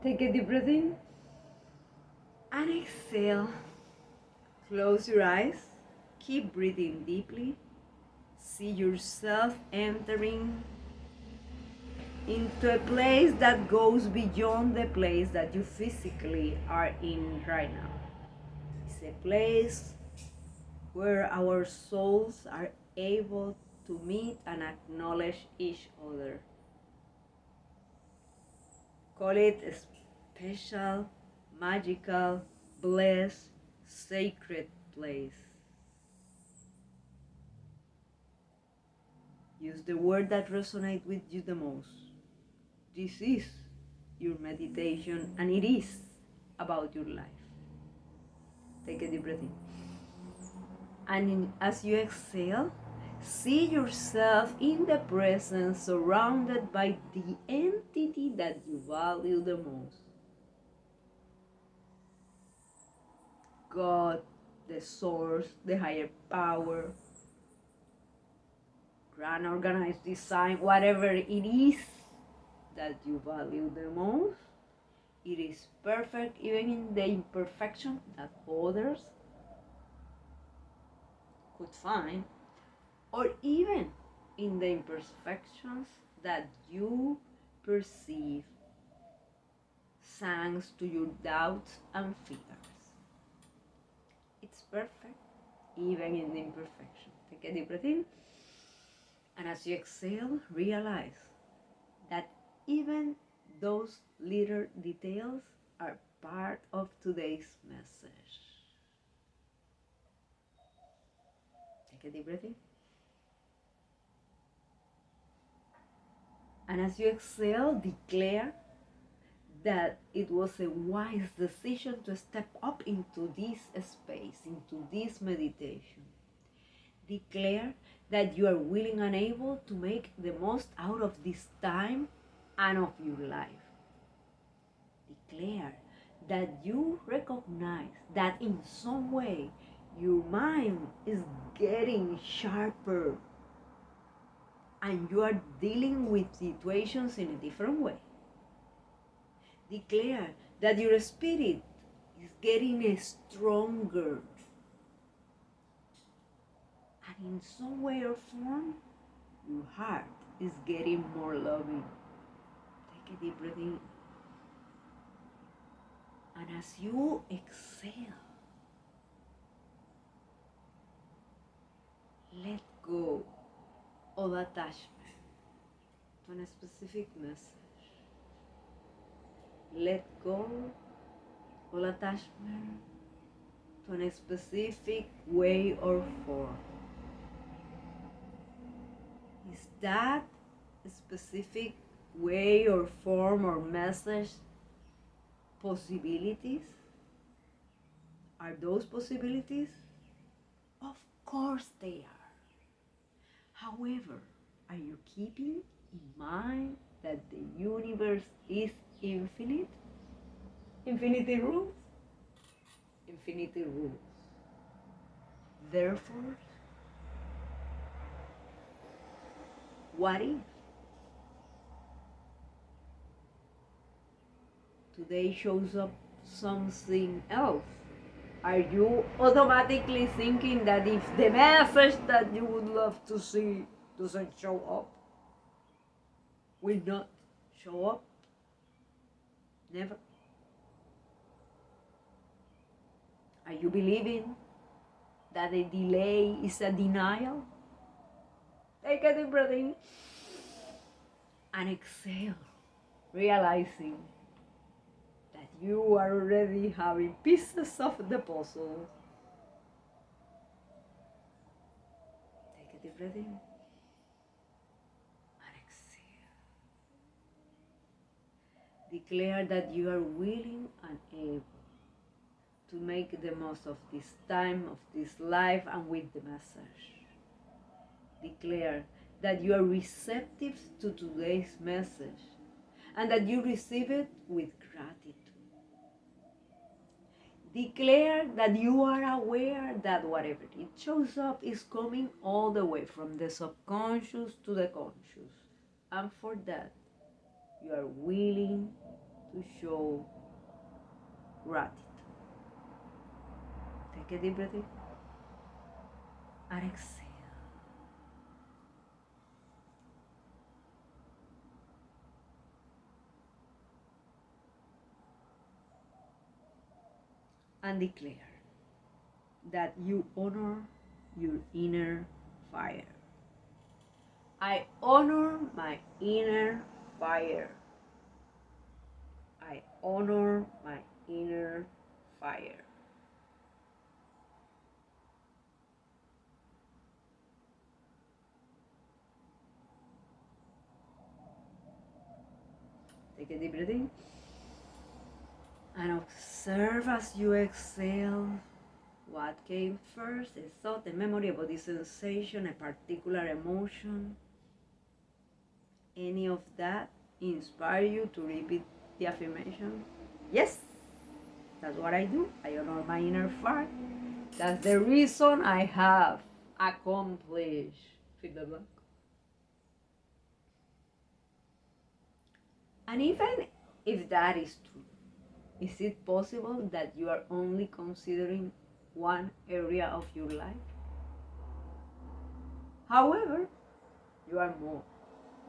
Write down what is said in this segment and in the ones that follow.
Take a deep breath in and exhale. Close your eyes. Keep breathing deeply. See yourself entering into a place that goes beyond the place that you physically are in right now. It's a place where our souls are able to meet and acknowledge each other. Call it a special, magical, blessed, sacred place. Use the word that resonates with you the most. This is your meditation and it is about your life. Take a deep breath in. And as you exhale, see yourself in the present, surrounded by the entity that you value the most. God, the source, the higher power, grand organized design, whatever it is that you value the most. It is perfect even in the imperfection that others could find, or even in the imperfections that you perceive thanks to your doubts and fears. It's perfect even in the imperfection. Take a deep breath in, and as you exhale, realize that even those little details are part of today's message. Take a deep breath in. And as you exhale, declare that it was a wise decision to step up into this space, into this meditation. Declare that you are willing and able to make the most out of this time and of your life. Declare that you recognize that in some way your mind is getting sharper and you are dealing with situations in a different way. Declare that your spirit is getting stronger. And in some way or form, your heart is getting more loving. Take a deep breath in. And as you exhale, let go of attachment to a specific message. Let go of attachment to a specific way or form. Is that specific way or form or message possibilities? Are those possibilities? Of course they are. However, are you keeping in mind that the universe is infinite? Infinity rules? Infinity rules. Therefore, what if today shows up something else? Are you automatically thinking that if the message that you would love to see doesn't show up, will not show up? Never. Are you believing that a delay is a denial? Take a deep breath in and exhale, realizing that you are already having pieces of the puzzle. Take a deep breath in and exhale. Declare that you are willing and able to make the most of this time, of this life, and with the message. Declare that you are receptive to today's message and that you receive it with gratitude. Declare that you are aware that whatever it shows up is coming all the way from the subconscious to the conscious. And for that, you are willing to show gratitude. Take a deep breath in and exhale. And declare that you honor your inner fire. I honor my inner fire. I honor my inner fire. Take a deep breath in and observe as you exhale what came first, a thought, a memory, a body sensation, a particular emotion. Any of that inspire you to repeat the affirmation? Yes, that's what I do. I honor my inner fire. That's the reason I have accomplished. Fill the blank. And even if that is true, is it possible that you are only considering one area of your life? However, you are more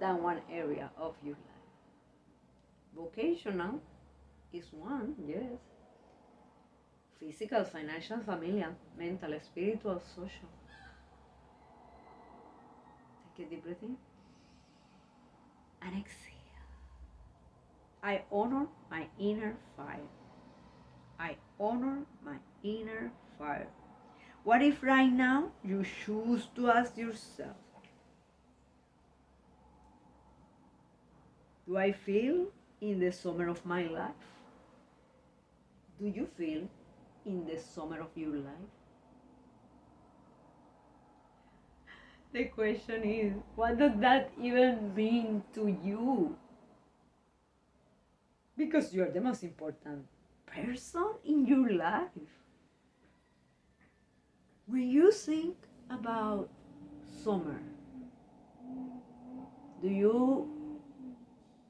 than one area of your life. Vocational is one, yes. Physical, financial, familial, mental, spiritual, social. Take a deep breath in and exhale. I honor my inner fire. I honor my inner fire. What if right now you choose to ask yourself, do I feel in the summer of my life? Do you feel in the summer of your life? The question is, what does that even mean to you? Because you're the most important person in your life. When you think about summer, do you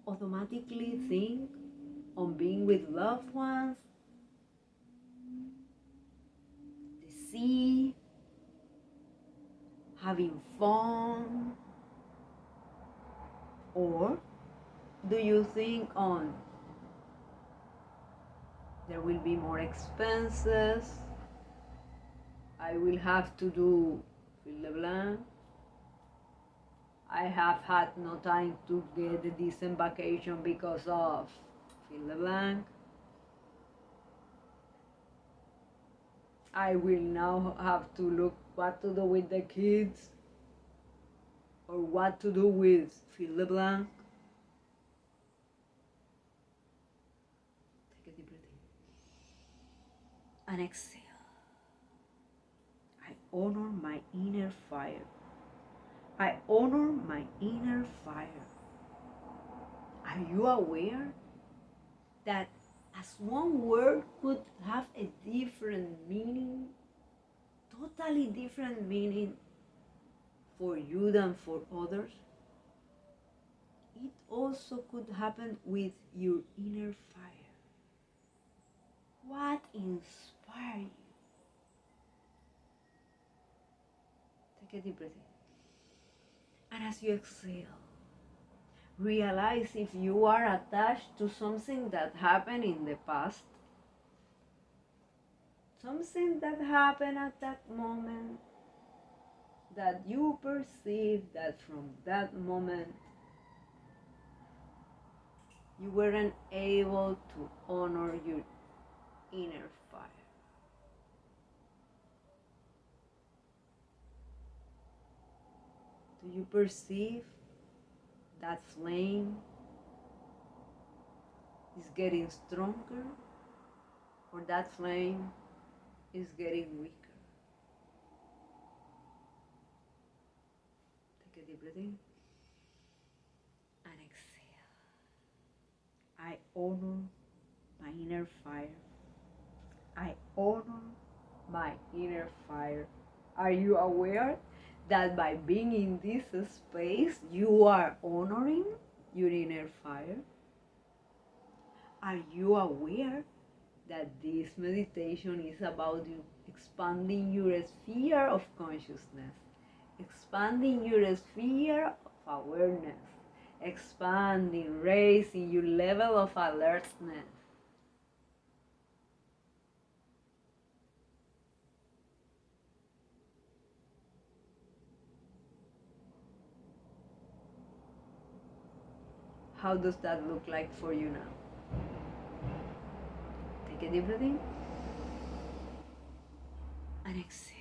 automatically think on being with loved ones, the sea, having fun? Or do you think on there will be more expenses, I will have to do fill the blank, I have had no time to get a decent vacation because of fill the blank, I will now have to look what to do with the kids, or what to do with fill the blank. Take a deep breath in and exhale. I honor my inner fire. I honor my inner fire. Are you aware that as one word could have a different meaning, totally different meaning for you than for others? It also could happen with your inner fire. What inspires you? Take a deep breath in. And as you exhale, realize if you are attached to something that happened in the past, something that happened at that moment, that you perceive that from that moment you weren't able to honor your inner fire. Do you perceive that flame is getting stronger, or that flame is getting weaker? Take a deep breath in and exhale. I honor my inner fire. I honor my inner fire. Are you aware that by being in this space, you are honoring your inner fire? Are you aware that this meditation is about you expanding your sphere of consciousness, expanding your sphere of awareness, expanding, raising your level of alertness? How does that look like for you now? Take a deep breath in and exhale.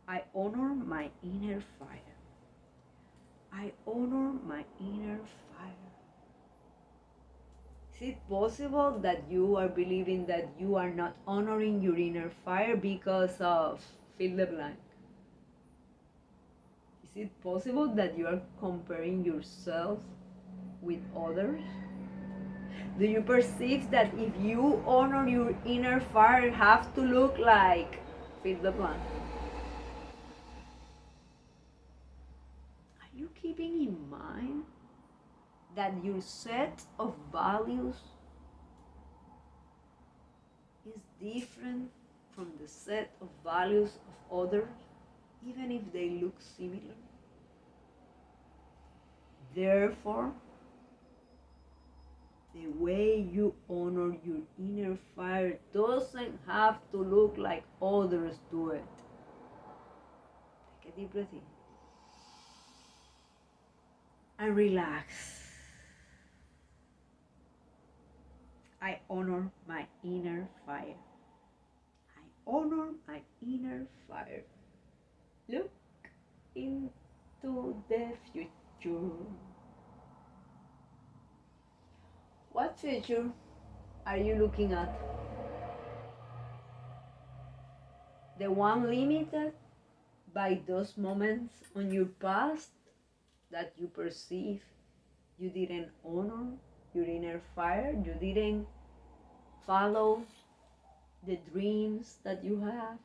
I honor my inner fire. I honor my inner fire. Is it possible that you are believing that you are not honoring your inner fire because of fill the blank? Is it possible that you are comparing yourself with others? Do you perceive that if you honor your inner fire, it has to look like fill the blank? Are you keeping in mind that your set of values is different from the set of values of others, even if they look similar? Therefore, the way you honor your inner fire doesn't have to look like others do it. Take a deep breath in and relax. I honor my inner fire. I honor my inner fire. Look into the future. What future are you looking at? The one limited by those moments on your past that you perceive you didn't honor your inner fire, you didn't follow the dreams that you have,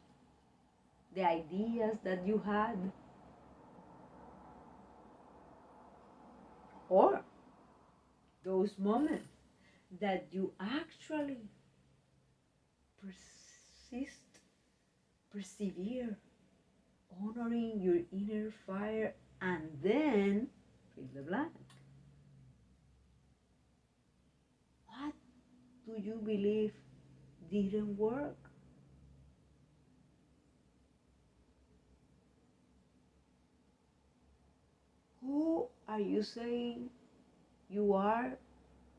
the ideas that you had, or those moments that you actually persevere, honoring your inner fire, and then fill the blank. What do you believe didn't work? Who are you saying you are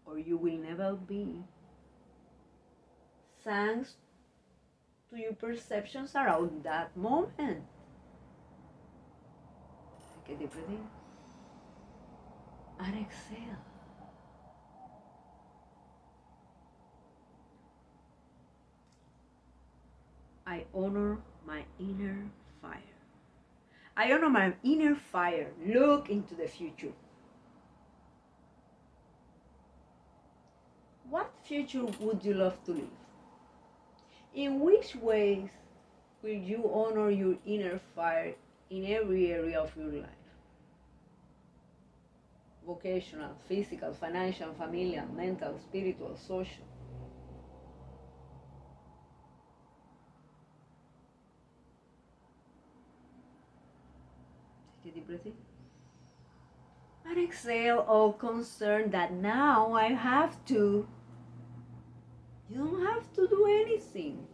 or you will never be, thanks to your perceptions around that moment? Take a deep breath in and exhale. I honor my inner fire. I honor my inner fire. Look into the future. What future would you love to live? In which ways will you honor your inner fire in every area of your life? Vocational, physical, financial, familial, mental, spiritual, social. Take a deep breath in. And exhale, all concerned that now I have to. You don't have to do anything.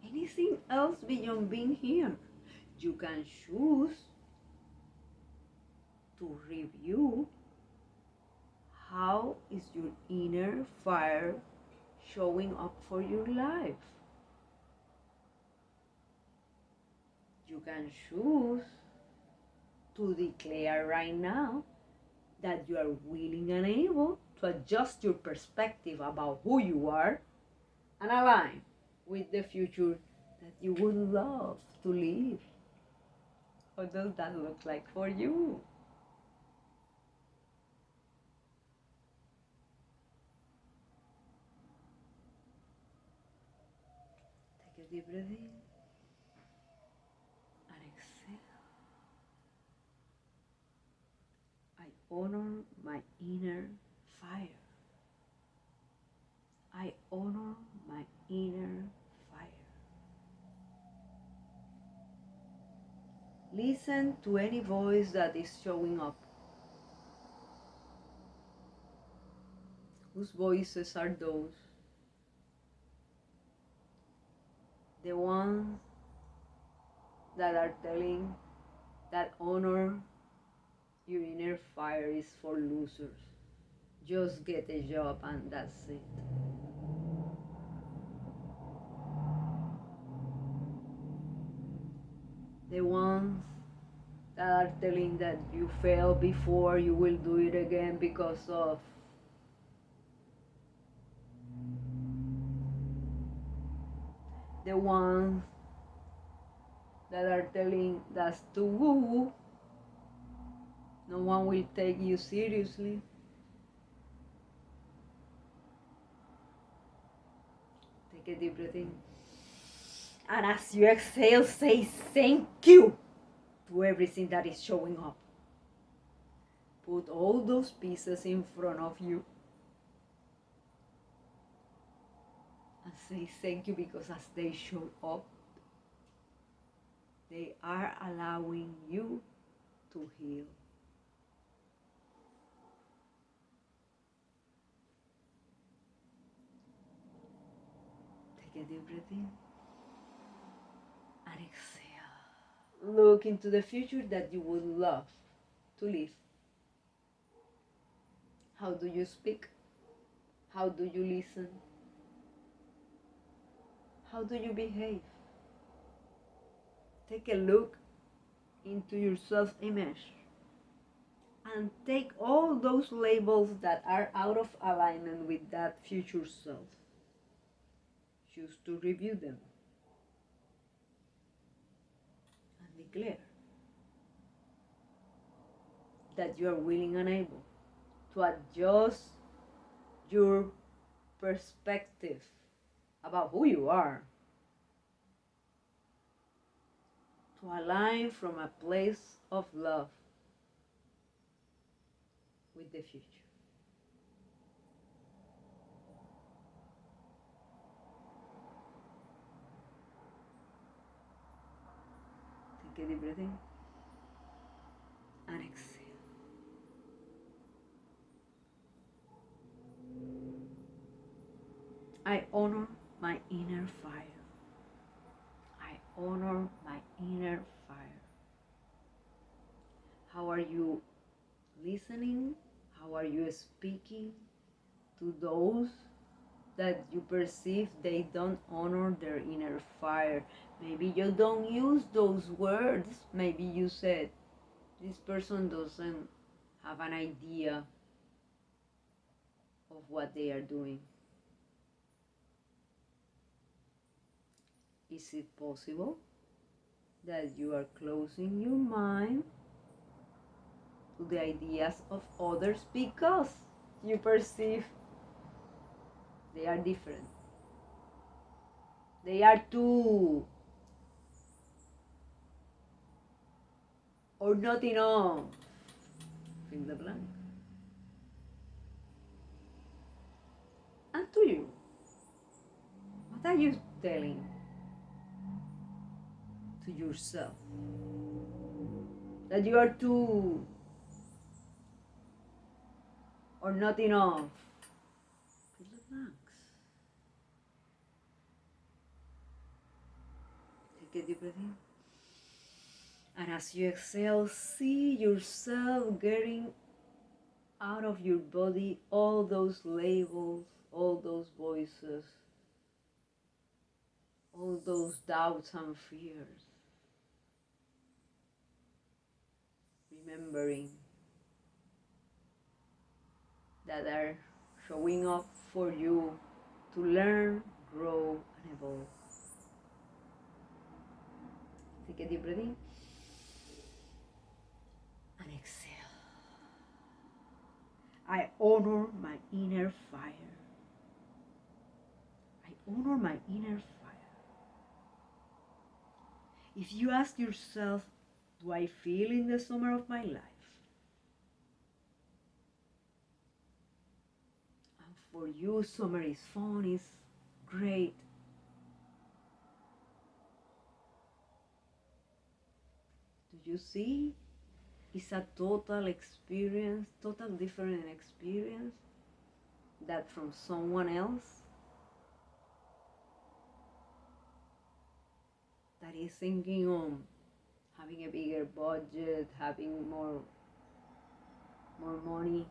Anything else beyond being here. You can choose to review how is your inner fire showing up for your life. You can choose to declare right now that you are willing and able to adjust your perspective about who you are and align with the future that you would love to live. What does that look like for you? Take a deep breath in and exhale. I honor my inner fire. I honor my inner fire. Listen to any voice that is showing up. Whose voices are those? The ones that are telling that honor your inner fire is for losers. Just get a job and that's it. The ones that are telling that you failed before, you will do it again because of the ones that are telling that's too woo-woo, no one will take you seriously. Take a deep breath in. And as you exhale, say thank you to everything that is showing up. Put all those pieces in front of you and say thank you, because as they show up, they are allowing you to heal. Take a deep breath in and exhale. Look into the future that you would love to live. How do you speak? How do you listen? How do you behave? Take a look into your self-image and take all those labels that are out of alignment with that future self. Choose to review them and declare that you are willing and able to adjust your perspective about who you are to align from a place of love with the future. Take a deep breath in and exhale. I honor my inner fire. I honor my inner fire. How are you listening? How are you speaking to those that you perceive they don't honor their inner fire? Maybe you don't use those words. Maybe you said, this person doesn't have an idea of what they are doing. Is it possible that you are closing your mind to the ideas of others because you perceive they are different? They are too, or not enough. Fill the blank. And to you, what are you telling to yourself? That you are too, or not enough? Fill the blanks. Take a deep breath in. And as you exhale, see yourself getting out of your body all those labels, all those voices, all those doubts and fears. Remembering that are showing up for you to learn, grow, and evolve. Take a deep breath in and exhale. I honor my inner fire. I honor my inner fire. If you ask yourself, do I feel in the summer of my life? For you, summer is fun, is great. Do you see? It's a total experience, total different experience that from someone else that is thinking on having a bigger budget, having more money,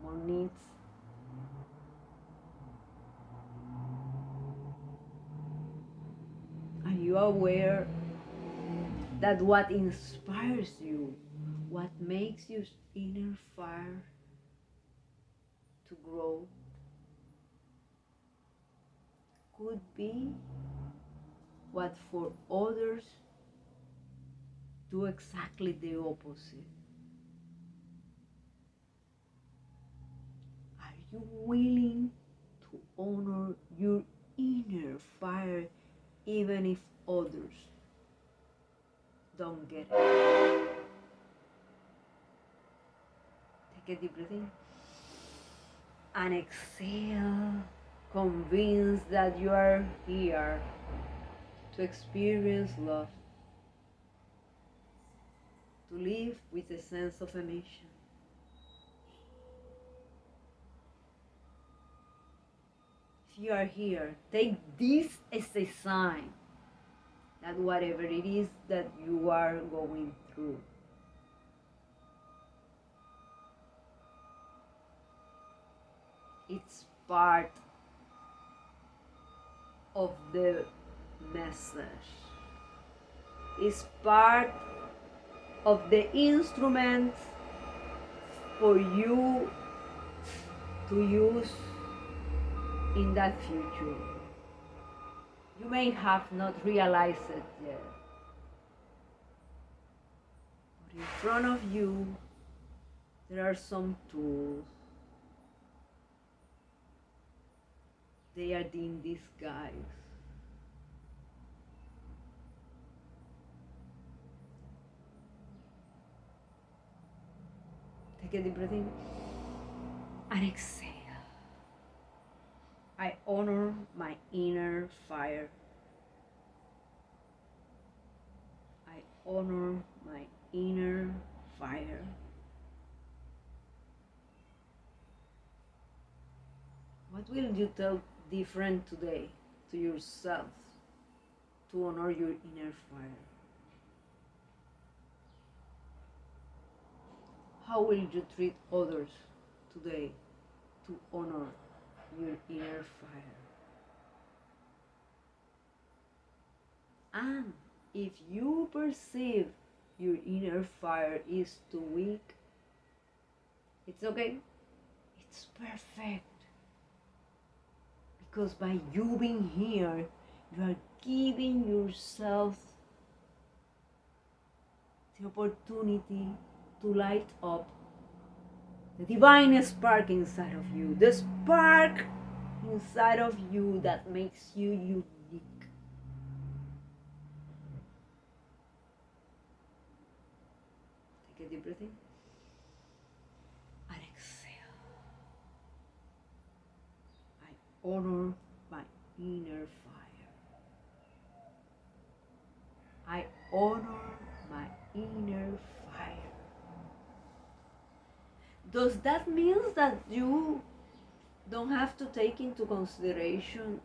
more needs. Are you aware that what inspires you, what makes your inner fire to grow, could be what for others do exactly the opposite? Are you willing to honor your inner fire even if others don't get it? Take a deep breath in and exhale, convinced that you are here to experience love, to live with a sense of emission. If you are here, take this as a sign that whatever it is that you are going through, it's part of the message. It's part of the instrument for you to use in that future. You may have not realized it yet, but in front of you there are some tools. They are in disguise. Take a deep breath in and exhale. I honor my inner fire. I honor my inner fire. What will you tell different today to yourself to honor your inner fire? How will you treat others today to honor your inner fire? And if you perceive your inner fire is too weak, it's okay. It's perfect. Because by you being here, you are giving yourself the opportunity to light up the divine spark inside of you, the spark inside of you that makes you unique. Take a deep breath in and exhale. I honor my inner fire. I honor my inner fire. Does that mean that you don't have to take into consideration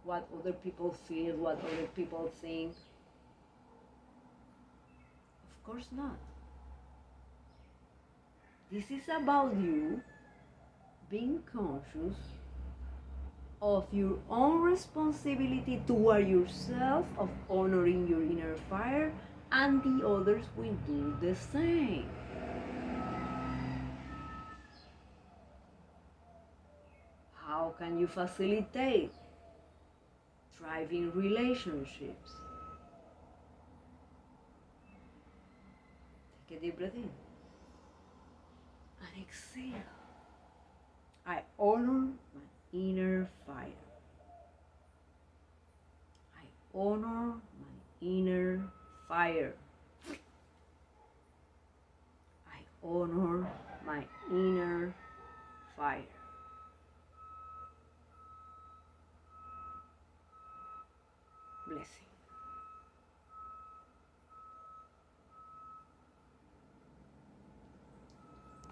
what other people feel, what other people think? Of course not. This is about you being conscious of your own responsibility toward yourself, of honoring your inner fire, and the others will do the same. How can you facilitate thriving relationships? Take a deep breath in and exhale. I honor my inner fire. I honor my inner fire. I honor my inner fire.